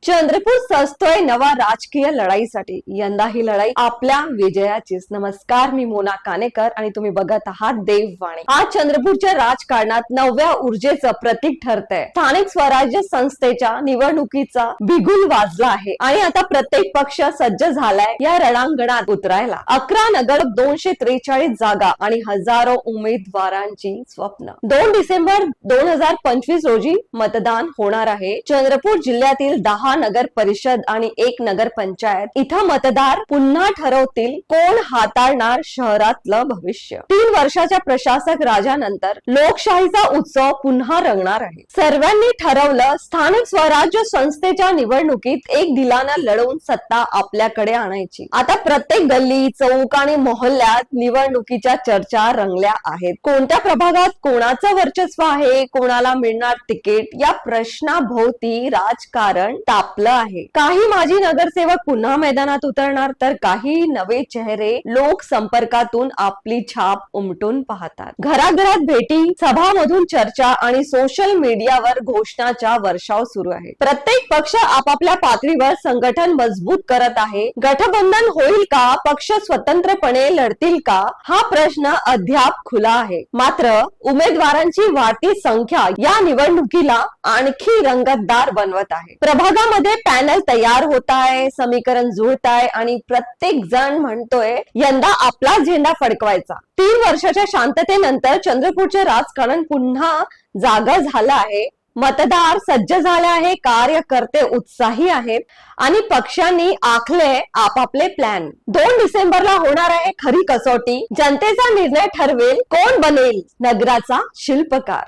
चंद्रपूर सजतोय नवा राजकीय लढाईसाठी। यंदा ही लढाई आपल्या विजयाचीच। नमस्कार, मी मोना कानेकर आणि तुम्ही बघत आहात देववाणी। आज चंद्रपूरच्या राजकारणात नव्या ऊर्जेचं प्रतीक ठरतंय। स्थानिक स्वराज्य संस्थेच्या निवडणुकीचा बिगुल वाजला आहे आणि आता प्रत्येक पक्ष सज्ज झालाय या रणांगणात उतरायला। 11 नगर, 243 जागा आणि हजारो उमेदवारांची स्वप्न। 2 डिसेंबर 2025 रोजी मतदान होणार आहे। चंद्रपूर जिल्ह्यातील 10 नगर परिषद आणि 1 नगर पंचायत इथं मतदार पुन्हा ठरवतील कोण हाताळणार शहरातलं भविष्य। 3 वर्षाच्या प्रशासक राजानंतर लोकशाहीचा उत्सव पुन्हा रंगणार आहे। सर्वांनी ठरवलं स्थानिक स्वराज्य संस्थेच्या निवडणुकीत एक दिलानं लढवून सत्ता आपल्याकडे आणायची। आता प्रत्येक गल्ली, चौक आणि मोहल्ल्यात निवडणुकीच्या चर्चा रंगल्या आहेत। कोणत्या प्रभागात कोणाचं वर्चस्व आहे, कोणाला मिळणार तिकीट, या प्रश्नाभोवती राजकारण तापलं आहे। काही माजी नगरसेवक पुन्हा मैदानात उतरणार, तर काही नवे चेहरे लोक संपर्कातून आपली छाप उमटून पाहतात। घराघरात भेटी, सभामधून चर्चा आणि सोशल मीडियावर घोषणाचा वर्षाव सुरू आहे। प्रत्येक पक्ष आपापल्या पातळीवर संघटन मजबूत करत आहे। गठबंधन होईल का, पक्ष स्वतंत्रपणे लढतील का, हा प्रश्न अद्याप खुला आहे। मात्र उमेदवारांची वाढती संख्या या निवडणुकीला आणखी रंगतदार बनवत आहे। प्रभागामध्ये पॅनल तयार होत आहे, समीकरण जुळत आहे आणि प्रत्येक जण म्हणतोय यंदा आपला झेंडा फडकवायचा। 3 वर्षाच्या शांततेनंतर चंद्रपूरचे राजकारण पुन्हा जागा झालं आहे। मतदार सज्ज झाले आहे, कार्यकर्ते उत्साही आहेत आणि पक्षांनी आखले आपापले प्लॅन। 2 डिसेंबरला होणार आहे खरी कसोटी। जनतेचा निर्णय ठरवेल कोण बनेल नगराचा शिल्पकार।